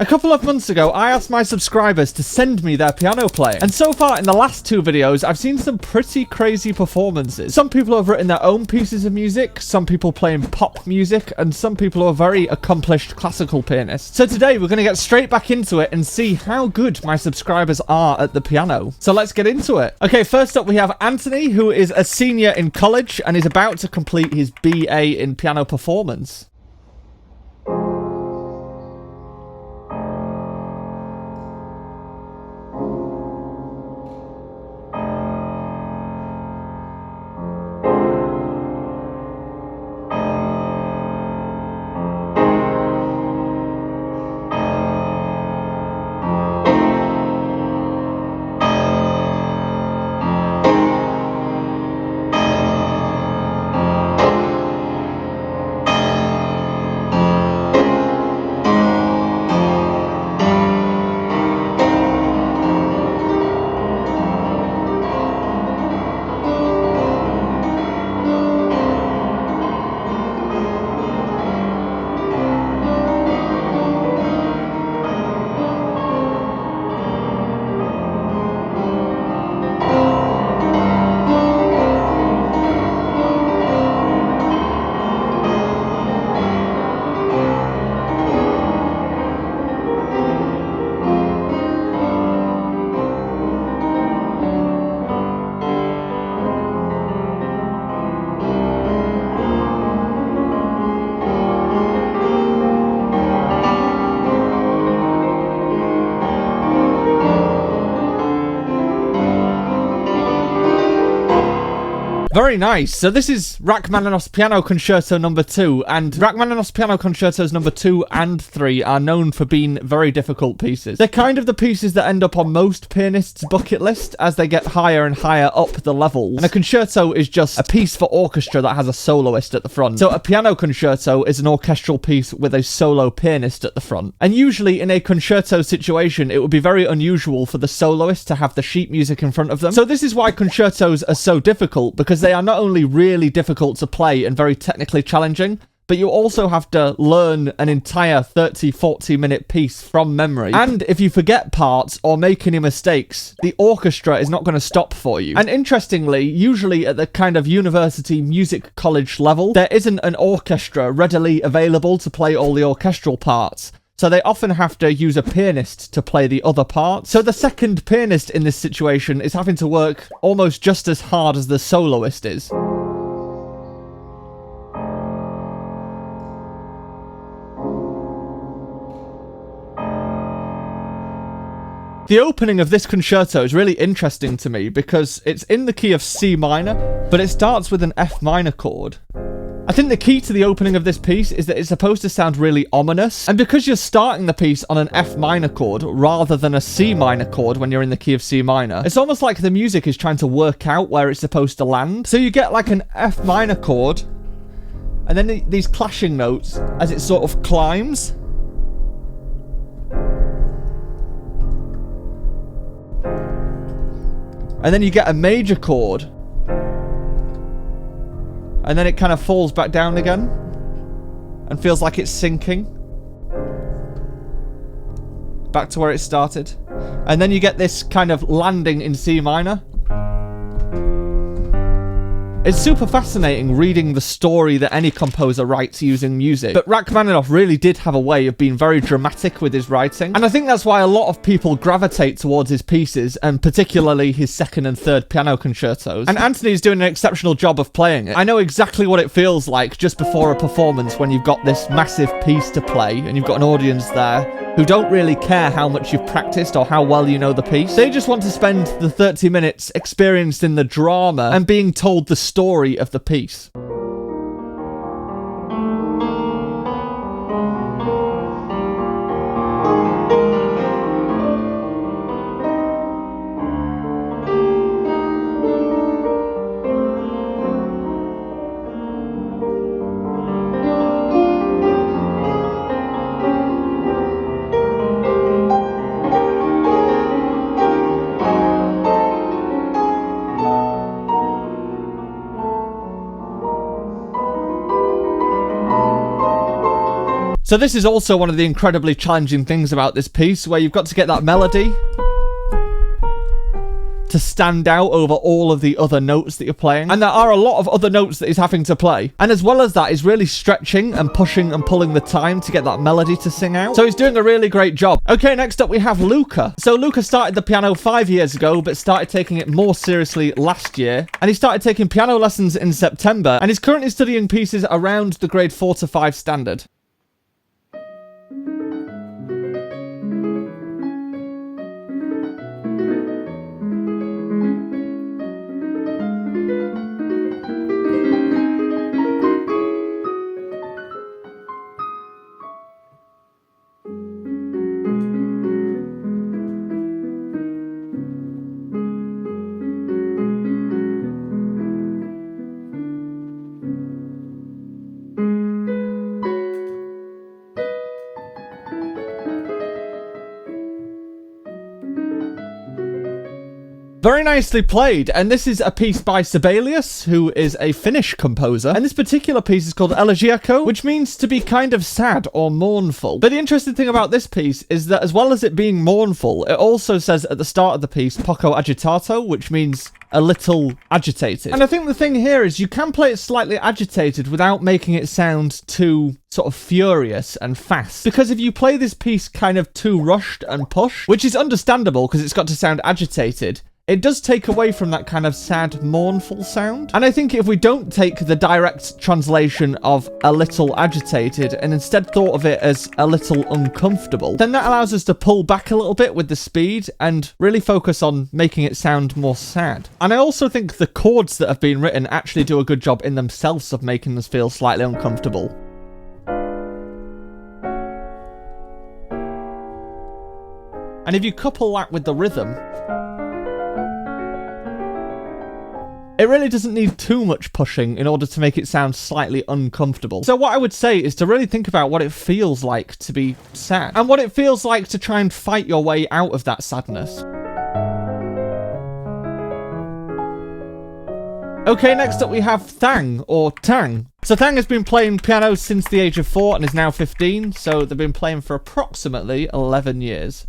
A couple of months ago, I asked my subscribers to send me their piano playing. And so far in the last two videos, I've seen some pretty crazy performances. Some people have written their own pieces of music, some people playing pop music, and some people are very accomplished classical pianists. So today we're going to get straight back into it and see how good my subscribers are at the piano. So let's get into it. Okay, first up we have Anthony, who is a senior in college and is about to complete his BA in piano performance. Very nice. So this is Rachmaninoff's Piano Concerto number 2, and Rachmaninoff's Piano Concertos number 2 and 3 are known for being very difficult pieces. They're kind of the pieces that end up on most pianists' bucket list as they get higher and higher up the levels. And a concerto is just a piece for orchestra that has a soloist at the front. So a piano concerto is an orchestral piece with a solo pianist at the front. And usually in a concerto situation, it would be very unusual for the soloist to have the sheet music in front of them. So this is why concertos are so difficult, because they are not only really difficult to play and very technically challenging, but you also have to learn an entire 30-40 minute piece from memory. And if you forget parts or make any mistakes, the orchestra is not going to stop for you. And interestingly, usually at the kind of university music college level, there isn't an orchestra readily available to play all the orchestral parts. So they often have to use a pianist to play the other parts. So the second pianist in this situation is having to work almost just as hard as the soloist is. The opening of this concerto is really interesting to me because it's in the key of C minor, but it starts with an F minor chord. I think the key to the opening of this piece is that it's supposed to sound really ominous, and because you're starting the piece on an F minor chord rather than a C minor chord when you're in the key of C minor, it's almost like the music is trying to work out where it's supposed to land. So you get like an F minor chord, and then these clashing notes as it sort of climbs. And then you get a major chord, and then it kind of falls back down again and feels like it's sinking back to where it started. And then you get this kind of landing in C minor. It's super fascinating reading the story that any composer writes using music, but Rachmaninoff really did have a way of being very dramatic with his writing, and I think that's why a lot of people gravitate towards his pieces, and particularly his second and third piano concertos. And Anthony's doing an exceptional job of playing it. I know exactly what it feels like just before a performance when you've got this massive piece to play, and you've got an audience there who don't really care how much you've practiced or how well you know the piece. They just want to spend the 30 minutes experienced in the drama and being told the story of the piece. So this is also one of the incredibly challenging things about this piece, where you've got to get that melody to stand out over all of the other notes that you're playing. And there are a lot of other notes that he's having to play. And as well as that, he's really stretching and pushing and pulling the time to get that melody to sing out. So he's doing a really great job. Okay, next up we have Luca. So Luca started the piano 5 years ago, but started taking it more seriously last year. And he started taking piano lessons in September, and he's currently studying pieces around the grade 4 to 5 standard. Very nicely played, and this is a piece by Sibelius, who is a Finnish composer, and this particular piece is called Elegiaco, which means to be kind of sad or mournful. But the interesting thing about this piece is that as well as it being mournful, it also says at the start of the piece, poco agitato, which means a little agitated. And I think the thing here is you can play it slightly agitated without making it sound too sort of furious and fast. Because if you play this piece kind of too rushed and pushed, which is understandable because it's got to sound agitated, it does take away from that kind of sad, mournful sound. And I think if we don't take the direct translation of a little agitated and instead thought of it as a little uncomfortable, then that allows us to pull back a little bit with the speed and really focus on making it sound more sad. And I also think the chords that have been written actually do a good job in themselves of making us feel slightly uncomfortable. And if you couple that with the rhythm, it really doesn't need too much pushing in order to make it sound slightly uncomfortable. So what I would say is to really think about what it feels like to be sad, and what it feels like to try and fight your way out of that sadness. Okay, next up we have Tang, or Tang. So Tang has been playing piano since the age of 4 and is now 15, so they've been playing for approximately 11 years.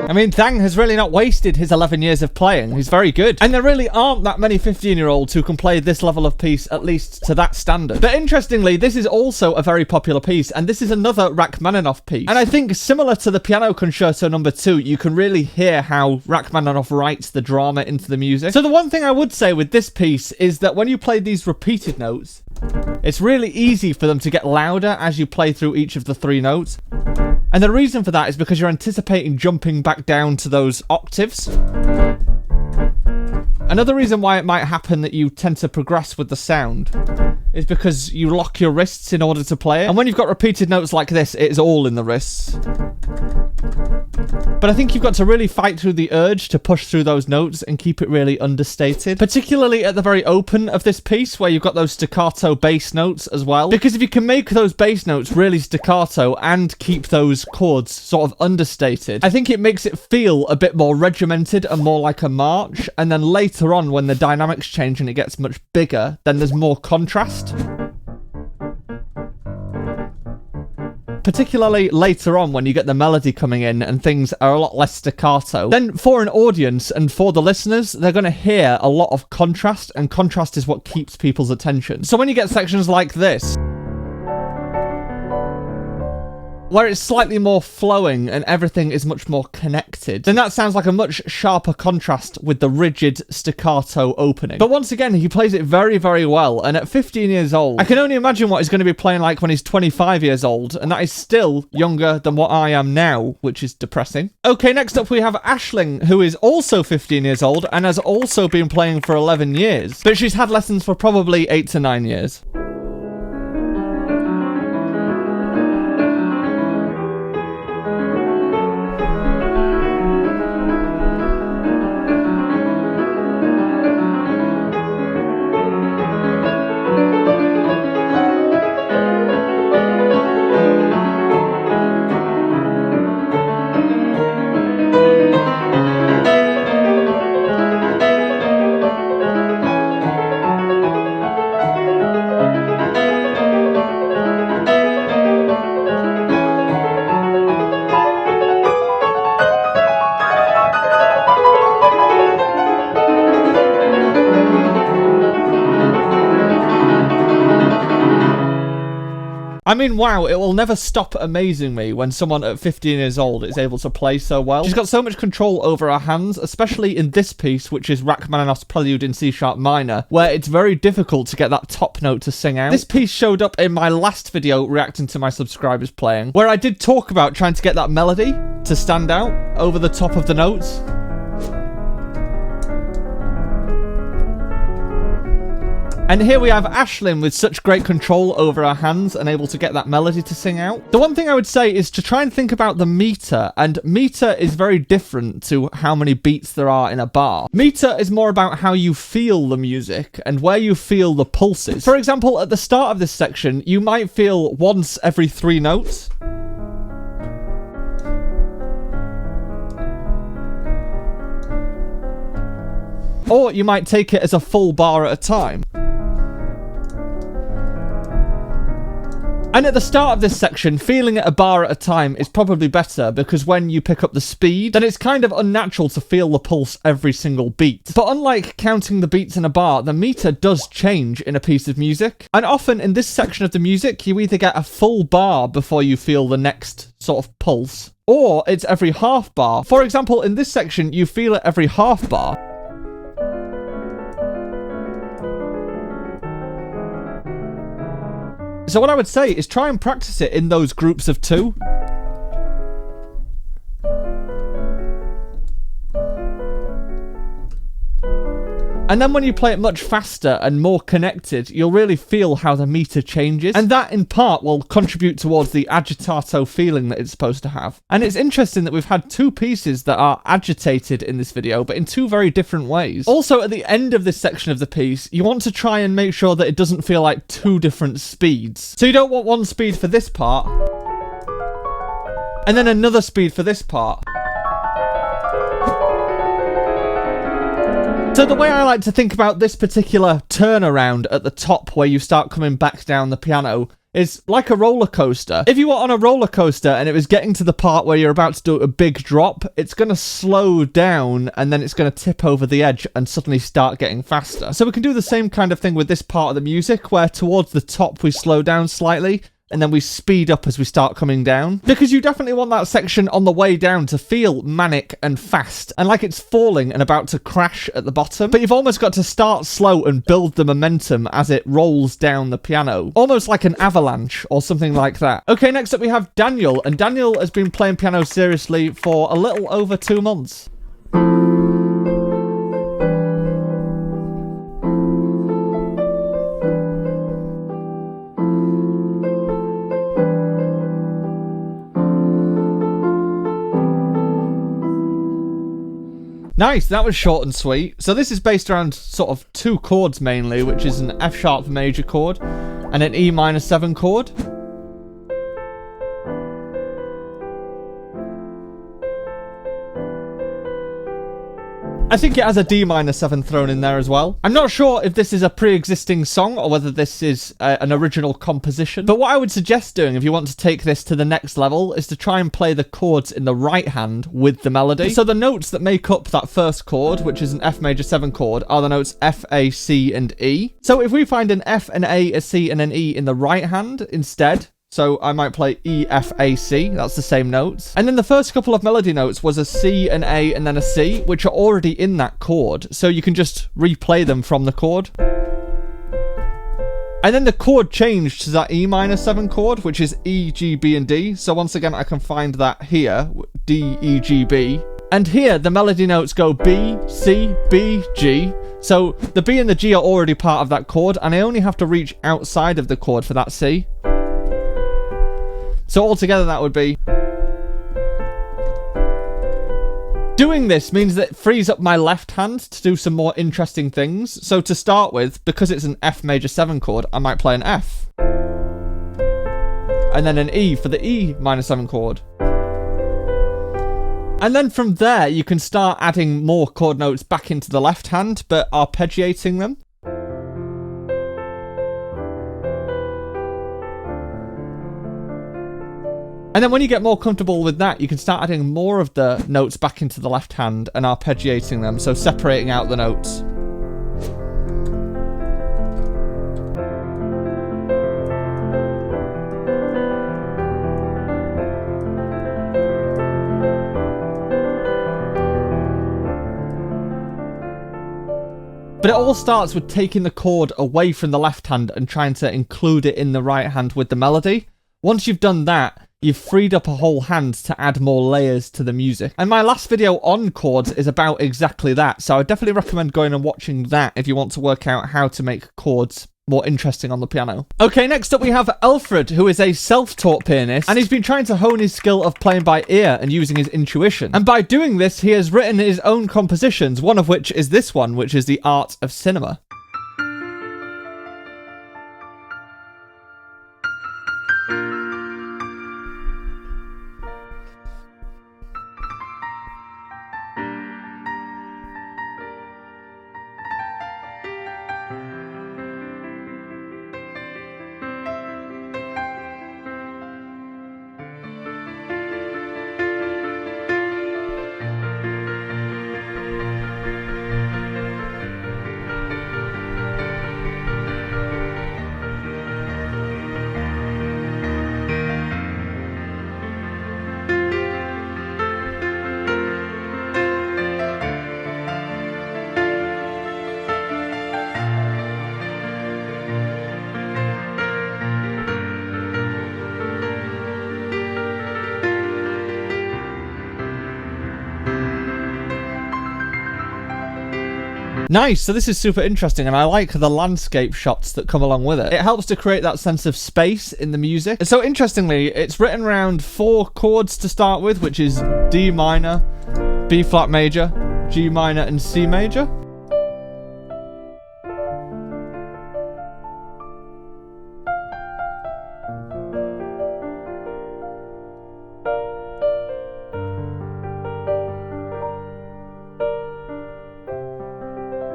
I mean, Tang has really not wasted his 11 years of playing. He's very good. And there really aren't that many 15-year-olds who can play this level of piece, at least to that standard. But interestingly, this is also a very popular piece, and this is another Rachmaninoff piece. And I think similar to the Piano Concerto No. 2, you can really hear how Rachmaninoff writes the drama into the music. So the one thing I would say with this piece is that when you play these repeated notes, it's really easy for them to get louder as you play through each of the 3 notes. And the reason for that is because you're anticipating jumping back down to those octaves. Another reason why it might happen that you tend to progress with the sound is because you lock your wrists in order to play it. And when you've got repeated notes like this, it is all in the wrists. But I think you've got to really fight through the urge to push through those notes and keep it really understated. Particularly at the very open of this piece, where you've got those staccato bass notes as well. Because if you can make those bass notes really staccato and keep those chords sort of understated, I think it makes it feel a bit more regimented and more like a march. And then later on, when the dynamics change and it gets much bigger, then there's more contrast. Particularly later on when you get the melody coming in and things are a lot less staccato, then for an audience and for the listeners, they're going to hear a lot of contrast, and contrast is what keeps people's attention. So when you get sections like this, where it's slightly more flowing and everything is much more connected, then that sounds like a much sharper contrast with the rigid staccato opening. But once again, he plays it very, very well, and at 15 years old, I can only imagine what he's going to be playing like when he's 25 years old, and that is still younger than what I am now, which is depressing. Okay, next up we have Aisling, who is also 15 years old and has also been playing for 11 years, but she's had lessons for probably 8 to 9 years. I mean, wow, it will never stop amazing me when someone at 15 years old is able to play so well. She's got so much control over her hands, especially in this piece, which is Rachmaninoff's Prelude in C# minor, where it's very difficult to get that top note to sing out. This piece showed up in my last video reacting to my subscribers playing, where I did talk about trying to get that melody to stand out over the top of the notes. And here we have Aisling with such great control over her hands and able to get that melody to sing out. The one thing I would say is to try and think about the meter, and meter is very different to how many beats there are in a bar. Meter is more about how you feel the music and where you feel the pulses. For example, at the start of this section, you might feel once every 3 notes. Or you might take it as a full bar at a time. And at the start of this section, feeling it a bar at a time is probably better, because when you pick up the speed, then it's kind of unnatural to feel the pulse every single beat. But unlike counting the beats in a bar, the meter does change in a piece of music. And often in this section of the music, you either get a full bar before you feel the next sort of pulse, or it's every half bar. For example, in this section, you feel it every half bar. So what I would say is try and practice it in those groups of 2. And then when you play it much faster and more connected, you'll really feel how the meter changes. And that, in part, will contribute towards the agitato feeling that it's supposed to have. And it's interesting that we've had 2 pieces that are agitated in this video, but in 2 very different ways. Also, at the end of this section of the piece, you want to try and make sure that it doesn't feel like 2 different speeds. So you don't want one speed for this part, and then another speed for this part. So the way I like to think about this particular turnaround at the top, where you start coming back down the piano, is like a roller coaster. If you were on a roller coaster and it was getting to the part where you're about to do a big drop, it's going to slow down and then it's going to tip over the edge and suddenly start getting faster. So we can do the same kind of thing with this part of the music, where towards the top we slow down slightly, and then we speed up as we start coming down. Because you definitely want that section on the way down to feel manic and fast, and like it's falling and about to crash at the bottom. But you've almost got to start slow and build the momentum as it rolls down the piano. Almost like an avalanche or something like that. Okay, next up we have Daniel, and Daniel has been playing piano seriously for a little over 2 months. Nice, that was short and sweet. So this is based around sort of 2 chords mainly, which is an F sharp major chord and an E minor 7 chord. I think it has a D minor 7 thrown in there as well. I'm not sure if this is a pre-existing song or whether this is an original composition. But what I would suggest doing if you want to take this to the next level is to try and play the chords in the right hand with the melody. So the notes that make up that first chord, which is an F major 7 chord, are the notes F, A, C, and E. So if we find an F, an A, a C, and an E in the right hand instead, So I might play E, F, A, C. That's the same notes. And then the first couple of melody notes was a C, an A, and then a C, which are already in that chord. So you can just replay them from the chord. And then the chord changed to that E minor 7 chord, which is E, G, B, and D. So once again, I can find that here, D, E, G, B. And here, the melody notes go B, C, B, G. So the B and the G are already part of that chord, and I only have to reach outside of the chord for that C. So altogether, that would be... Doing this means that it frees up my left hand to do some more interesting things. So to start with, because it's an F major 7 chord, I might play an F. And then an E for the E minor 7 chord. And then from there, you can start adding more chord notes back into the left hand, but arpeggiating them. And then when you get more comfortable with that, you can start adding more of the notes back into the left hand and arpeggiating them, so separating out the notes. But it all starts with taking the chord away from the left hand and trying to include it in the right hand with the melody. Once you've done that, you've freed up a whole hand to add more layers to the music. And my last video on chords is about exactly that, so I definitely recommend going and watching that if you want to work out how to make chords more interesting on the piano. Okay, next up we have Alfred, who is a self-taught pianist, and he's been trying to hone his skill of playing by ear and using his intuition. And by doing this, he has written his own compositions, one of which is this one, which is The Art of Cinema. Nice, so this is super interesting, and I like the landscape shots that come along with it. It helps to create that sense of space in the music. So interestingly, it's written around 4 chords to start with, which is D minor, B flat major, G minor, and C major.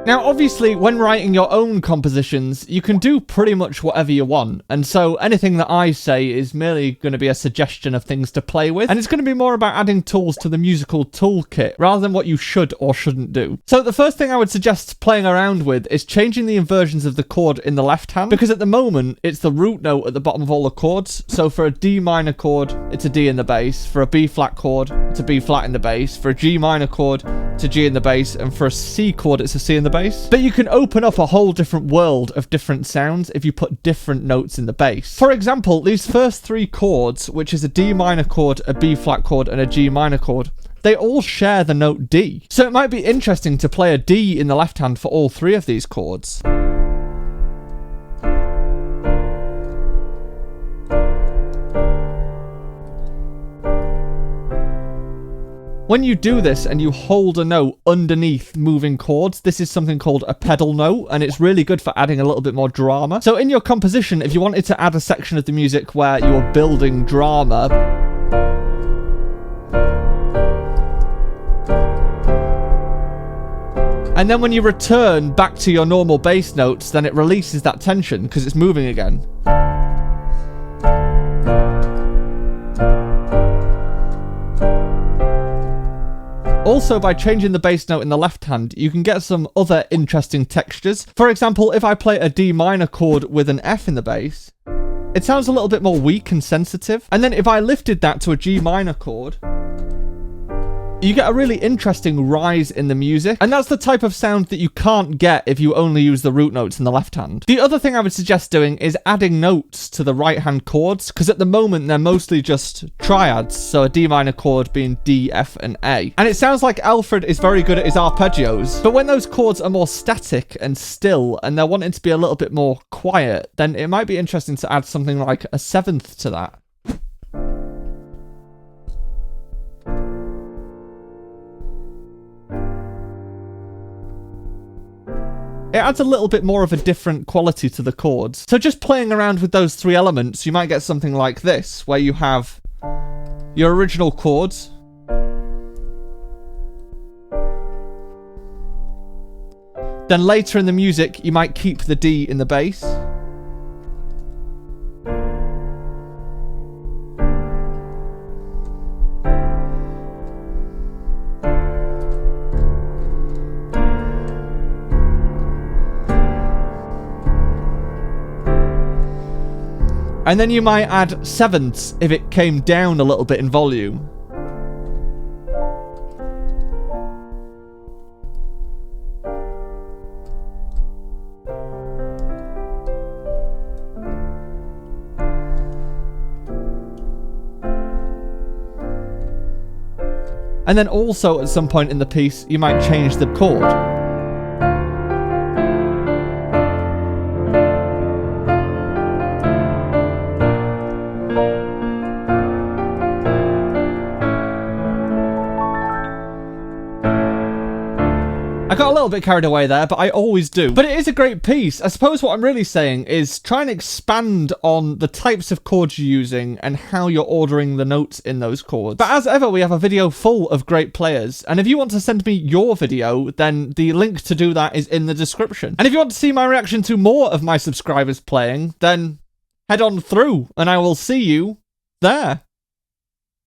Now, obviously, when writing your own compositions, you can do pretty much whatever you want, and so anything that I say is merely going to be a suggestion of things to play with, and it's going to be more about adding tools to the musical toolkit, rather than what you should or shouldn't do. So the first thing I would suggest playing around with is changing the inversions of the chord in the left hand, because at the moment, it's the root note at the bottom of all the chords. So for a D minor chord, it's a D in the bass. For a B flat chord, it's a B flat in the bass. For a G minor chord, it's a G in the bass. And for a C chord, it's a C in the bass. But you can open up a whole different world of different sounds if you put different notes in the bass. For example, these first 3 chords, which is a D minor chord, a B flat chord, and a G minor chord, they all share the note D. So it might be interesting to play a D in the left hand for all 3 of these chords. When you do this and you hold a note underneath moving chords, this is something called a pedal note, and it's really good for adding a little bit more drama. So in your composition, if you wanted to add a section of the music where you're building drama, and then when you return back to your normal bass notes, then it releases that tension because it's moving again. Also, by changing the bass note in the left hand, you can get some other interesting textures. For example, if I play a D minor chord with an F in the bass, it sounds a little bit more weak and sensitive. And then if I lifted that to a G minor chord, you get a really interesting rise in the music, and that's the type of sound that you can't get if you only use the root notes in the left hand. The other thing I would suggest doing is adding notes to the right hand chords, because at the moment they're mostly just triads, so a D minor chord being D, F, and A. And it sounds like Alfred is very good at his arpeggios, but when those chords are more static and still, and they're wanting to be a little bit more quiet, then it might be interesting to add something like a seventh to that. It adds a little bit more of a different quality to the chords. So just playing around with those three elements, you might get something like this, where you have your original chords, then later in the music, you might keep the D in the bass, and then you might add sevenths if it came down a little bit in volume. And then also at some point in the piece, you might change the chord. I got a little bit carried away there, but I always do. But it is a great piece. I suppose what I'm really saying is try and expand on the types of chords you're using and how you're ordering the notes in those chords. But as ever, we have a video full of great players. And if you want to send me your video, then the link to do that is in the description. And if you want to see my reaction to more of my subscribers playing, then head on through and I will see you there.